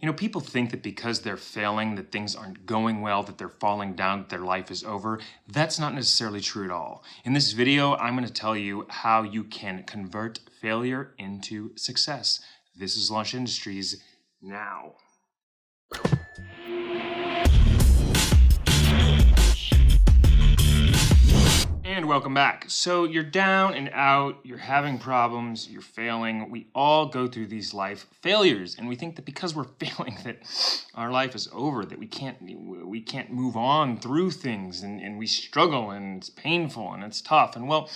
You know, people think that because they're failing, that things aren't going well, that they're falling down, that their life is over. That's not necessarily true at all. In this video, I'm going to tell you how you can convert failure into success. This is Launch Industries now. And welcome back. So you're down and out, you're having problems, you're failing. We all go through these life failures, and we think that because we're failing that our life is over, that we can't move on through things, and we struggle, and it's painful and it's tough. And well,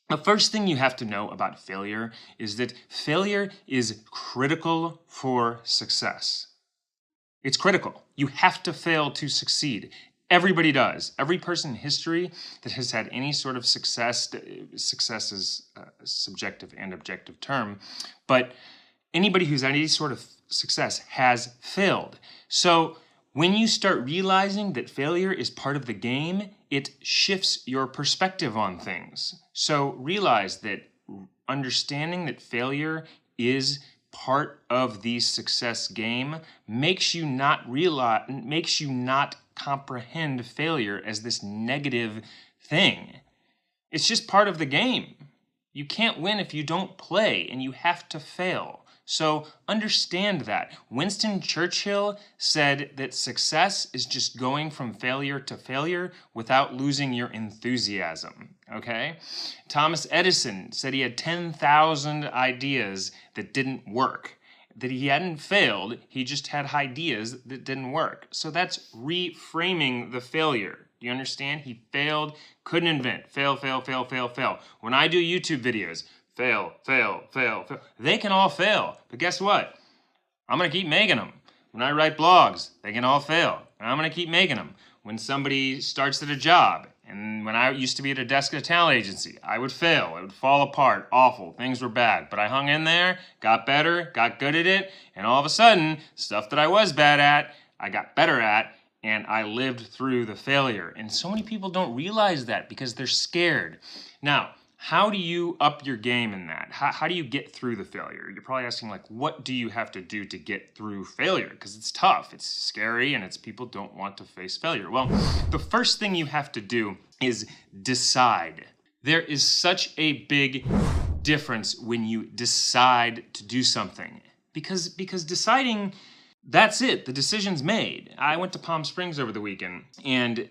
the first thing you have to know about failure is that failure is critical for success. It's critical. You have to fail to succeed. Everybody does. Every person in history that has had any sort of success is a subjective and objective term, but anybody who's had any sort of success has failed. So when you start realizing that failure is part of the game, it shifts your perspective on things. So realize that understanding that failure is part of the success game makes you not comprehend failure as this negative thing. It's just part of the game. You can't win if you don't play, and you have to fail. So understand that. Winston Churchill said that success is just going from failure to failure without losing your enthusiasm, okay? Thomas Edison said he had 10,000 ideas that didn't work, that he hadn't failed, he just had ideas that didn't work. So that's reframing the failure. Do you understand? He failed, couldn't invent, fail. When I do YouTube videos, fail. They can all fail, but guess what? I'm going to keep making them. When I write blogs, they can all fail, and I'm going to keep making them. When somebody starts at a job, and when I used to be at a desk at a talent agency, I would fail. It would fall apart, awful, things were bad. But I hung in there, got better, got good at it, and all of a sudden, stuff that I was bad at, I got better at, and I lived through the failure. And so many people don't realize that because they're scared. Now, how do you up your game in that? How do you get through the failure? You're probably asking, like, what do you have to do to get through failure? Because it's tough, it's scary, and people don't want to face failure. Well, the first thing you have to do is decide. There is such a big difference when you decide to do something. Because deciding, that's it, the decision's made. I went to Palm Springs over the weekend, and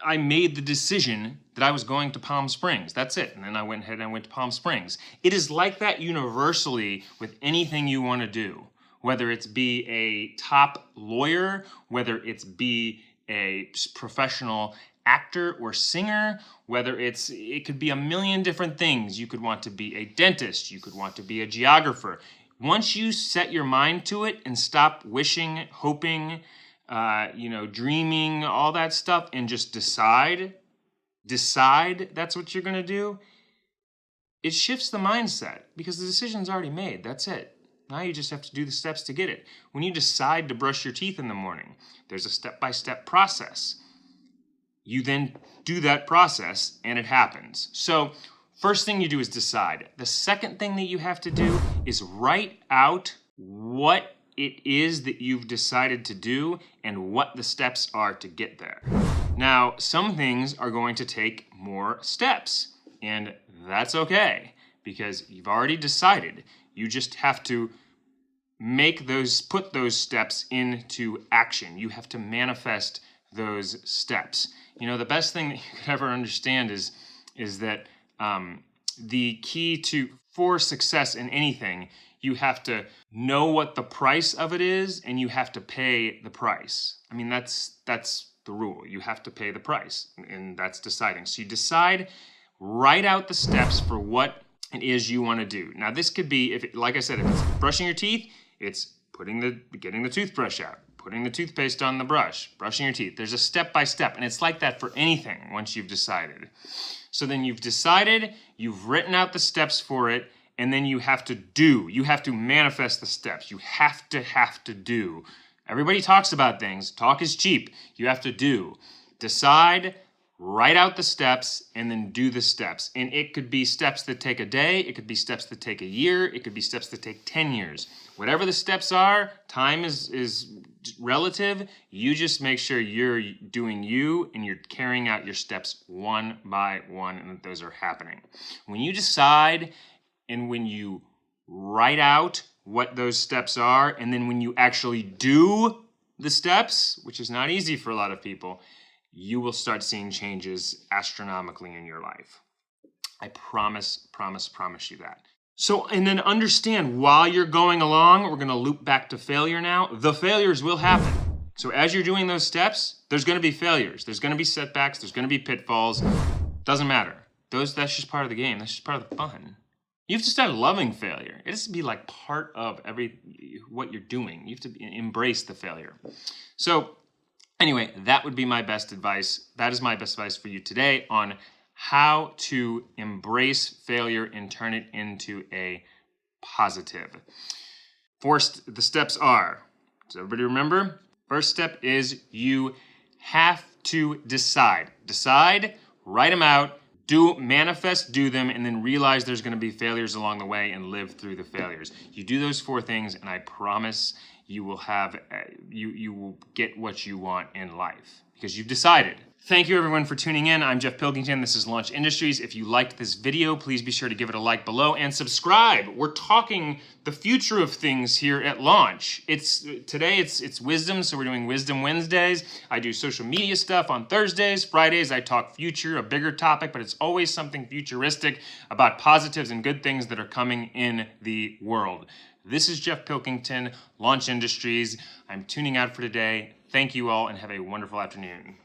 I made the decision that I was going to Palm Springs. That's it. And then I went ahead and I went to Palm Springs. It is like that universally with anything you want to do, whether it's be a top lawyer, whether it's be a professional actor or singer, whether it could be a million different things. You could want to be a dentist. You could want to be a geographer. Once you set your mind to it and stop wishing, hoping, dreaming, all that stuff, and just decide that's what you're going to do, it shifts the mindset because the decision's already made. That's it. Now you just have to do the steps to get it. When you decide to brush your teeth in the morning, there's a step-by-step process. You then do that process and it happens. So first thing you do is decide. The second thing that you have to do is write out what it is that you've decided to do and what the steps are to get there. Now, some things are going to take more steps, and that's okay because you've already decided. You just have to put those steps into action. You have to manifest those steps. You know, the best thing that you could ever understand is that the key for success in anything, you have to know what the price of it is, and you have to pay the price. I mean, that's the rule. You have to pay the price, and that's deciding. So you decide, write out the steps for what it is you want to do. Now, this could be, like I said, if it's brushing your teeth, it's getting the toothbrush out, putting the toothpaste on the brush, brushing your teeth. There's a step-by-step, and it's like that for anything once you've decided. So then you've decided, you've written out the steps for it, and then you have to do. You have to manifest the steps. You have to do. Everybody talks about things. Talk is cheap. You have to do. Decide, write out the steps, and then do the steps. And it could be steps that take a day. It could be steps that take a year. It could be steps that take 10 years. whatever the steps are, time is relative. You just make sure you're doing you and you're carrying out your steps one by one and that those are happening. When you decide and when you write out what those steps are, and then when you actually do the steps, which is not easy for a lot of people, you will start seeing changes astronomically in your life. I promise you that. So, and then understand while you're going along, we're gonna loop back to failure now, the failures will happen. So as you're doing those steps, there's gonna be failures, there's gonna be setbacks, there's gonna be pitfalls, doesn't matter. That's just part of the game, that's just part of the fun. You have to start loving failure. It has to be like part of what you're doing. You have to embrace the failure. So anyway, that would be my best advice. That is my best advice for you today on how to embrace failure and turn it into a positive. The steps are, does everybody remember? First step is you have to decide. Decide, write them out, manifest, do them, and then realize there's gonna be failures along the way and live through the failures. You do those 4 things and I promise you will have, you will get what you want in life because you've decided. Thank you everyone for tuning in. I'm Jeff Pilkington. This is Launch Industries. If you liked this video, please be sure to give it a like below and subscribe. We're talking the future of things here at Launch. Today it's wisdom, so we're doing Wisdom Wednesdays. I do social media stuff on Thursdays. Fridays I talk future, a bigger topic, but it's always something futuristic about positives and good things that are coming in the world. This is Jeff Pilkington, Launch Industries. I'm tuning out for today. Thank you all and have a wonderful afternoon.